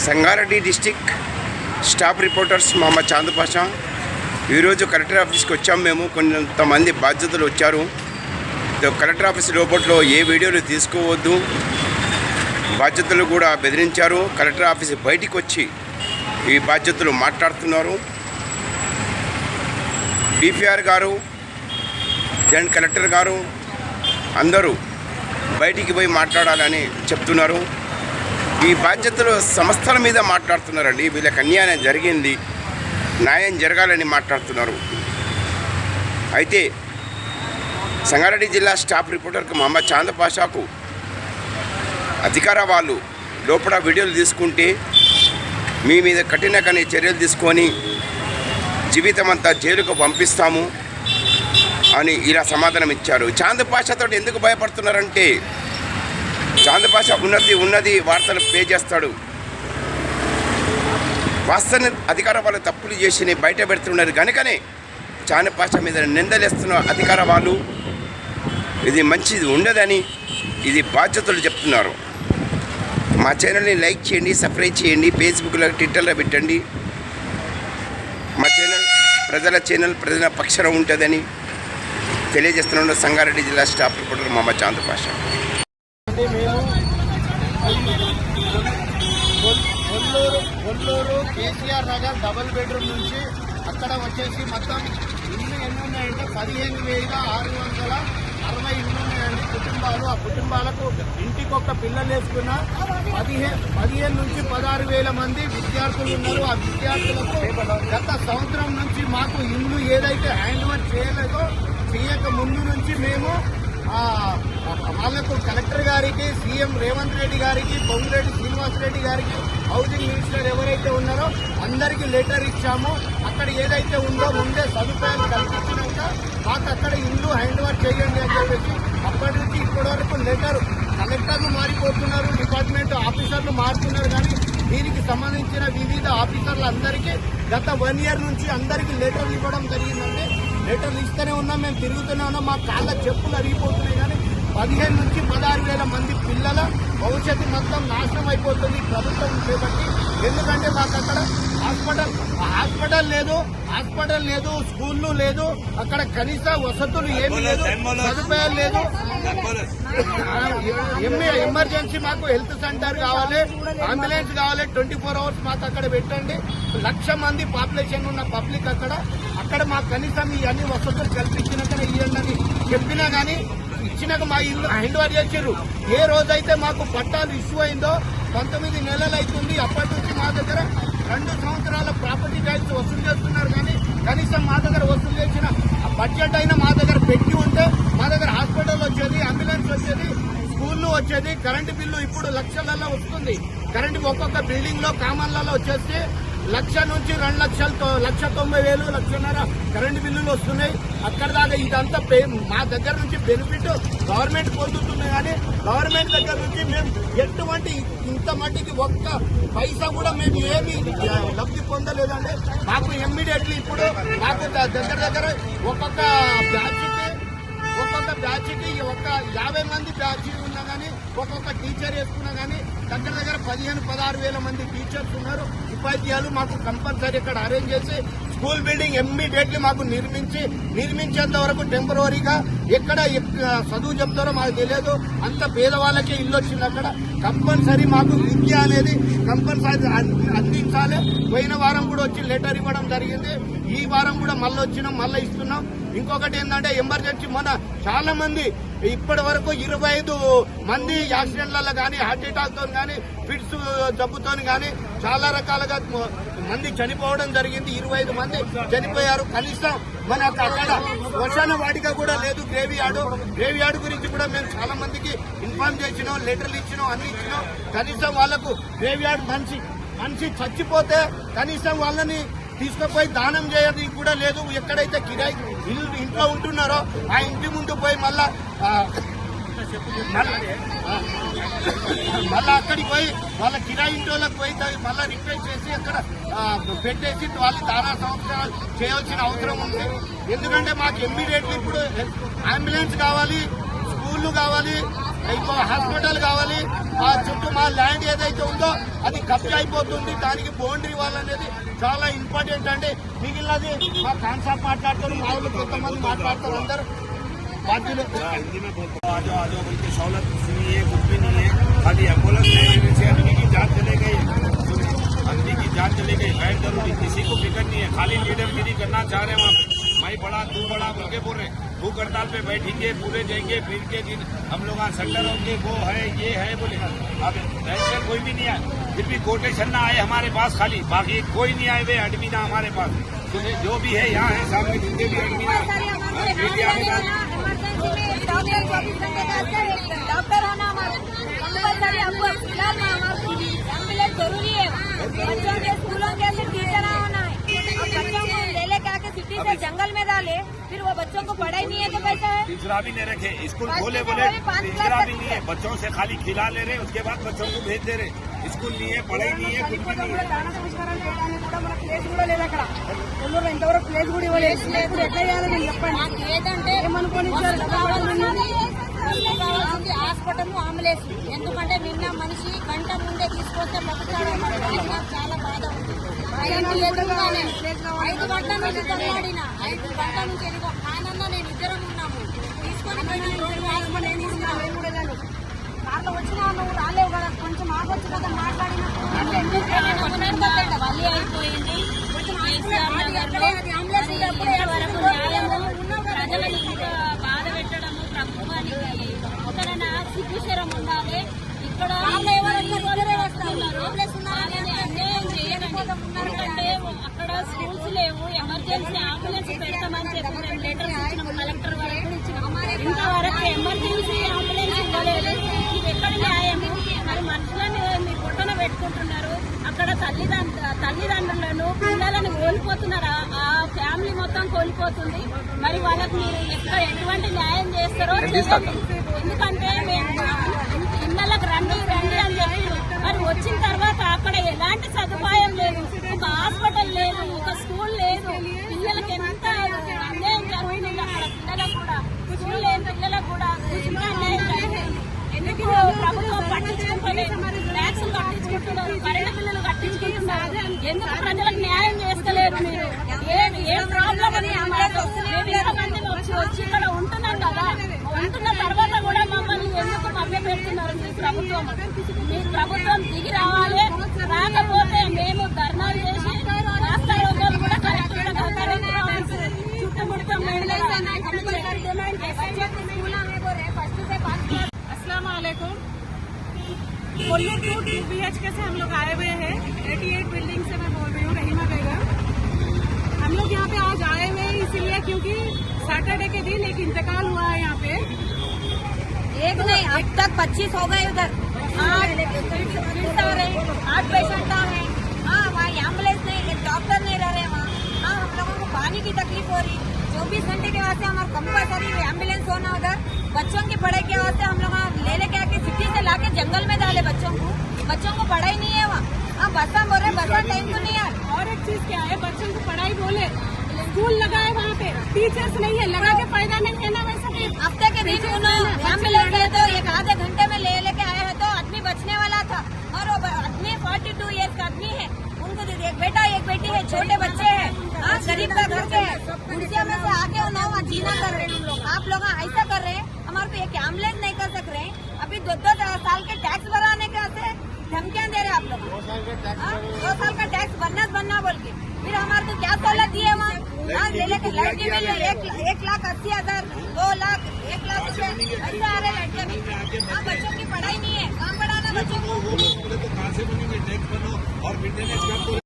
Sangareddy district staff reporters Mohammed Chand Pasha. ఈరోజు collector ఆఫీస్కి వచ్చాము. మేము కొంతమంది బాధ్యతలు వచ్చారు. కలెక్టర్ ఆఫీస్ లోపట్లో ఏ వీడియోలు తీసుకోవద్దు, బాధ్యతలు కూడా బెదిరించారు. కలెక్టర్ ఆఫీస్ బయటికి వచ్చి ఈ బాధ్యతలు మాట్లాడుతున్నారు. డిపిఆర్ గారు, జాయింట్ కలెక్టర్ గారు అందరూ బయటికి పోయి మాట్లాడాలని చెప్తున్నారు. ఈ బాధ్యతలు సంస్థల మీద మాట్లాడుతున్నారండి. వీళ్ళకి అన్యాయం జరిగింది, న్యాయం జరగాలని మాట్లాడుతున్నారు. అయితే సంగారెడ్డి జిల్లా స్టాఫ్ రిపోర్టర్కి మొహమ్మద్ చాంద్ పాషాకు అధికార వాళ్ళు లోపల వీడియోలు తీసుకుంటే మీ మీద కఠినకని చర్యలు తీసుకొని జీవితం అంతా జైలుకు పంపిస్తాము అని ఇలా సమాధానం ఇచ్చారు. చాంద్ పాషాతో ఎందుకు భయపడుతున్నారంటే చాంద్ పాషా ఉన్నది వార్తలు పే చేస్తాడు. వాస్తవ అధికార వాళ్ళు తప్పులు చేసి బయట పెడుతున్నారు కనుకనే చాంద్ పాషా మీద నిందలేస్తున్న అధికార వాళ్ళు ఇది మంచిది ఉండదని ఇది బాధ్యతలు చెప్తున్నారు. మా ఛానల్ని లైక్ చేయండి, సబ్స్క్రైబ్ చేయండి, ఫేస్బుక్లో ట్విట్టర్లో పెట్టండి. మా ఛానల్ ప్రజల పక్షాన ఉంటుందని తెలియజేస్తున్నాడు సంగారెడ్డి జిల్లా staff reporter Mohammed Chand Pasha. Olluru KCR Nagar double bedroom నుంచి అక్కడ వచ్చేసి మొత్తం ఇల్లు ఎన్ని ఉన్నాయంటే 15,660 ఇల్లు ఉన్నాయండి కుటుంబాలు. ఆ కుటుంబాలకు ఇంటికొక పిల్లలు వేసుకున్న 15 నుంచి 16,000 మంది విద్యార్థులు ఉన్నారు. ఆ విద్యార్థులకు గత సంవత్సరం నుంచి మాకు ఇల్లు ఏదైతే హ్యాండ్ ఓవర్ చేయలేదో చేయక ముందు నుంచి మేము వాళ్లకు కలెక్టర్ గారికి, సీఎం రేవంత్ రెడ్డి గారికి, పొంగులేటి శ్రీనివాసరెడ్డి గారికి, హౌసింగ్ మినిస్టర్ ఎవరైతే ఉన్నారో అందరికీ లెటర్ ఇచ్చాము. అక్కడ ఏదైతే ఉందో ముందే సదుపాయాలు కల్పించినాక మాకు అక్కడ ఇల్లు హ్యాండ్ ఓవర్ చేయండి అని చెప్పేసి అప్పటి నుంచి ఇప్పటి వరకు లెటర్ కలెక్టర్లు మారిపోతున్నారు, డిపార్ట్మెంట్ ఆఫీసర్లు మారుతున్నారు. కానీ దీనికి సంబంధించిన వివిధ ఆఫీసర్లు అందరికీ గత 1 year నుంచి అందరికీ లెటర్లు ఇవ్వడం జరిగిందండి. లెటర్లు ఇస్తూనే ఉన్నాం, మేము తిరుగుతూనే ఉన్నాం. మా కాళ్ళ చెప్పులు అరిగిపోతున్నాయి. కానీ 15 నుంచి 16,000 మంది పిల్లల భవిష్యత్తు మొత్తం నాశనం అయిపోతుంది ప్రభుత్వం చేపట్టి. ఎందుకంటే మాకు అక్కడ హాస్పిటల్ లేదు, స్కూళ్ళు లేదు, అక్కడ కనీస వసతులు ఏమీ లేదు, సదుపాయాలు లేదు. ఎమర్జెన్సీ మాకు హెల్త్ సెంటర్ కావాలి, అంబులెన్స్ కావాలి, 24 hours మాకు అక్కడ పెట్టండి. 1,00,000 మంది పాపులేషన్ ఉన్న పబ్లిక్ అక్కడ మాకు కనీసం ఈ అన్ని వసతులు కల్పించినాకనే ఇవ్వండి అని చెప్పినా కానీ ఇచ్చినాక మా ఇల్లు హ్యాండ్ ఓవర్ చేసారు. ఏ రోజైతే మాకు పట్టాలు ఇష్యూ అయిందో 19 నెలలు అవుతుంది. అప్పటి నుంచి మా దగ్గర 2 సంవత్సరాల ప్రాపర్టీ ట్యాక్స్ వసూలు చేస్తున్నారు. కానీ కనీసం మా దగ్గర వసూలు చేసిన బడ్జెట్ అయినా మా దగ్గర పెట్టి ఉంటే మా దగ్గర హాస్పిటల్ వచ్చేది, అంబులెన్స్ వచ్చేది, స్కూళ్ళు వచ్చేది. కరెంటు బిల్లు ఇప్పుడు లక్షలలో వస్తుంది. కరెంటు ఒక్కొక్క బిల్డింగ్ లో కామన్లలో వచ్చేసి 1,00,000 నుంచి 2,00,000, 1,90,000, 1,50,000 కరెంటు బిల్లులు వస్తున్నాయి. అక్కడ దాకా ఇదంతా మా దగ్గర నుంచి బెనిఫిట్ గవర్నమెంట్ పొందుతుంది. కానీ గవర్నమెంట్ దగ్గర నుంచి మేము ఎటువంటి ఇంత మట్టికి ఒక్క పైసా కూడా మేము ఏమి లబ్ధి పొందలేదండి. మాకు ఇమ్మీడియట్లీ ఇప్పుడు మాకు దగ్గర ఒక్కొక్క బ్యాచ్కి ఒక 50 మంది బ్యాచ్ ఉన్నా కానీ ఒక్కొక్క టీచర్ వేసుకున్నా కానీ దగ్గర 15,000-16,000 మంది టీచర్స్ ఉన్నారు. ఉపాధ్యాయులు మాకు కంపల్సరీ ఇక్కడ అరేంజ్ చేసి స్కూల్ బిల్డింగ్ ఇమ్మీడియట్లీ మాకు నిర్మించేంత వరకు టెంపరీగా ఎక్కడ చదువు చెప్తారో మాకు తెలియదు. అంత పేదవాళ్ళకే ఇల్లు వచ్చింది. అక్కడ కంపల్సరీ మాకు విద్య అనేది కంపల్సరీ అందించాలి. పోయిన వారం కూడా వచ్చి లెటర్ ఇవ్వడం జరిగింది. ఈ వారం కూడా మళ్ళీ వచ్చినాం, మళ్ళీ ఇస్తున్నాం. ఇంకొకటి ఏంటంటే ఎమర్జెన్సీ మొన్న చాలా మంది ఇప్పటి వరకు 25 మంది యాక్సిడెంట్లలో కానీ, హార్ట్ అటాక్ తో కానీ, ఫిట్స్ జబ్బుతో కానీ చాలా రకాలుగా మంది చనిపోవడం జరిగింది. 25 మంది చనిపోయారు. కనీసం మనకు అక్కడ శ్మశాన వాటిక కూడా లేదు. గ్రేవ్ యార్డ్ గురించి కూడా మేము చాలా మందికి ఇన్ఫార్మ్ చేసినాం, లెటర్లు ఇచ్చినాం, అన్ని ఇచ్చినాం. కనీసం వాళ్లకు గ్రేవ్ యార్డ్ మనిషి చచ్చిపోతే కనీసం వాళ్ళని తీసుకుపోయి దానం చేయది కూడా లేదు. ఎక్కడైతే కిరాయి ఇంట్లో ఉంటున్నారో ఆ ఇంటి ముందు పోయి మళ్ళా అక్కడికి పోయి వాళ్ళ కిరాయి ఇంట్లోకి పోయి మళ్ళీ రిక్వెస్ట్ చేసి అక్కడ పెట్టేసి వాళ్ళు దానా సంవత్సరాలు చేయాల్సిన అవసరం ఉంది. ఎందుకంటే మాకు ఇమ్మీడియట్లీ ఇప్పుడు అంబులెన్స్ కావాలి, స్కూళ్లు కావాలి, హాస్పిటల్ కావాలి. ఆ చుట్టూ మా ల్యాండ్ ఏదైతే ఉందో అది కబ్జా అయిపోతుంది. దానికి బౌండరీ వాల్ అనేది చాలా ఇంపార్టెంట్ అండి. మిగిలినది మా కాన్సాప్ మాట్లాడతారు, మా ఊళ్ళో కొంతమంది మాట్లాడతారు, అందరు బాధ్యులు. हिंदी में बोलते हो, आ जाओ बोल के सहूलत नहीं है, कुछ भी नहीं है, खाली एम्बुलेंस नहीं से आदमी की जान चले गई, आदमी की जान चले गई, गैर जरूरी किसी को फिक्र नहीं है, खाली लीडरगिरी करना चाह रहे हैं वहाँ पे, मैं बड़ा तू बड़ा बोल के बोल रहे भूख हड़ताल पे बैठेंगे, पूरे जाएंगे, फिर के दिन हम लोग सेंटर होंगे, वो है ये है बोले। अब ऐसे कोई भी नहीं आए, फिर भी कोटेशन ना आए हमारे पास, खाली बाकी कोई नहीं आए वे एडमिन हमारे पास, जो भी है यहाँ है सामने जितने भी एडमिन डॉक्टर 24 घंटे का डॉक्टर है ना हमारे कंपलसरी हमको फिलहाल में हमारे एम्बुलेंस जरूरी है। बच्चों के स्कूलों के लिए टीचर होना है। अब बच्चों को ले लेके आके सिटी से जंगल में डाले, फिर वो बच्चों को पढ़ाई नहीं है तो कैसा है? तीसरा भी नहीं रखे, स्कूल खोले बोले तीसरा भी नहीं है, बच्चों से खाली खिला ले रहे, उसके बाद बच्चों को भेज दे रहे, स्कूल नहीं है, पढ़ाई नहीं है, कुछ भी नहीं है। దాన సంస్కారం చేయడానికి కూడా మన ప్లేస్ కూడా లేదు అక్కడ. కొల్లూరులో ఇంతవరకు ప్లేస్ కూడా ఇవ్వలేదు. ఇప్పుడు ఎట్లా చేయాలి నేను చెప్పండి. ఏదంటే ఏమనుకోని కావాల్సింది హాస్పిటల్ అంబులెన్స్. ఎందుకంటే నిన్న మనిషి గంట ముందే తీసుకొస్తే బతుకాడు. నాకు చాలా బాధ ఉంది. 5 గంటల నుంచి తల్లాడిన 5 గంటల నుంచి ఎదుగు ఆయనన్న నేను ఇద్దరం ఉన్నాము. తీసుకొని కార్లో వచ్చినా నువ్వు రాలేవు కదా, కొంచెం ఆగొచ్చు కదా, మాట్లాడినా వల్లి అయిపోయింది. ప్రజలను ఇంకా బాధ పెట్టడము ప్రభుత్వానికి ఒకరైనా సిగ్గుశరం ఉండాలి. ఇక్కడ అన్యాయం చేయకండి. ఎందుకంటే అక్కడ స్కూల్స్ లేవు, ఎమర్జెన్సీ అంబులెన్స్ పెడతామని చెప్పి 2 లెటర్స్ ఇచ్చినాము కలెక్టర్ వరకు ఇచ్చినాము. ఇంతవరకు ఎమర్జెన్సీ అంబులెన్స్ ఇవ్వలేదు. ఇది ఎక్కడ న్యాయము? మరి మనుషులని మీరు పొట్టన పెట్టుకుంటున్నారు. అక్కడ తల్లిదండ్రులను పిల్లలను కోల్పోతున్నారు. ఆ ఫ్యామిలీ మొత్తం కోల్పోతుంది. మరి వాళ్ళకు మీరు ఎటువంటి న్యాయం చేస్తారో తెలియదు. ఎందుకంటే మేము ఇళ్ళకి రండి అని చెప్పి మరి వచ్చిన తర్వాత అక్కడ ఎలాంటి సదుపాయం లేదు, ఒక హాస్పిటల్ లేదు, ఒక స్కూల్ లేదు. పిల్లలకి ఎంత అన్యాయం జరుగుతుంది. అక్కడ పిల్లలకు కూడా స్కూల్ లేని పిల్లలకు కూడా ఎంత అన్యాయం జరుగుతుంది. ఎందుకు ప్రభుత్వం పట్టించుకుంటలేదు? ట్యాక్సులు కట్టించుకుంటున్నారు, కరెంటు బిల్లులు కట్టించుకుంటున్నారు. ఎందుకు ప్రజలకు న్యాయం చేస్తలేరు? మీరు ఏ ప్రాబ్లం అని ఎంతమంది వచ్చి ఇక్కడ ఉంటున్నాం కదా, ఉంటున్న తర్వాత కూడా మమ్మల్ని ఎందుకు మభ్య పెడుతున్నారు? మీ ప్రభుత్వం దిగి రావాలి. రాకపోతే మేము ధర్నాలు చేసి రాష్ట్ర రోగాలు కూడా కరెక్ట్గా చుట్టుముడతాం. अस्सलाम वालेकुम। कोल्लूर 2 BHK से हम लोग आए हुए हैं। 88 बिल्डिंग से मैं बोल रही हूँ, रहीमा बेगम। हम लोग यहाँ पे आज आए हुए हैं इसीलिए क्योंकि सैटरडे के दिन एक इंतकाल हुआ है यहाँ पे। एक नहीं, अब तक 25 हो गए उधर। 8 पेशेंट है। हाँ, वहाँ एम्बुलेंस नहीं, एक डॉक्टर नहीं रह रहे वहाँ। हाँ, हम लोगों को पानी की तकलीफ हो रही। 24 घंटे के वास्ते हमारे कंपलसरी एम्बुलेंस होना उधर। बच्चों की पढ़ाई के वास्ते हम लोग ले लेके आके सिटी से लाके जंगल में डाले बच्चों को पढ़ाई नहीं है वहाँ। हाँ, बसा बोल रहे, बसा टाइम तो नहीं है। और एक चीज क्या है, बच्चों को पढ़ाई बोले, स्कूल लगा है वहाँ पे, टीचर्स नहीं है, लगा के फायदा नहीं है ना। वैसा हफ्ते के दिन एम्बुलेंस है तो एक आधे घंटे में ले लेके आए हैं तो आदमी बचने वाला था। और वो आदमी 42 ईयर्स का आदमी है, उनको एक बेटा एक बेटी है, छोटे बच्चे हैं। हाँ, गरीब का घर के कुर्सियों में से आके वहाँ जीना कर रहे हैं हम लोग। आप लोग ऐसा कर रहे हैं, हमारे को एक एम्बुलेंस नहीं कर सक रहे हैं। अभी 2 साल के टैक्स भराने के से धमकियां दे रहे हैं आप लोग। 2 साल का टैक्स बनना बोल के फिर हमारे को क्या सहूलत दी है वहाँ? ले लेके लड़की मिल 1,80,000, 2 लाख, 1 लाख रुपए ऐसा आ रहे लड़कियां भी। हाँ, बच्चों की पढ़ाई नहीं है, कहाँ पढ़ाना बच्चों को? तो कहाँ से बनेंगे? टैक्स बनो और मेंटेनेंस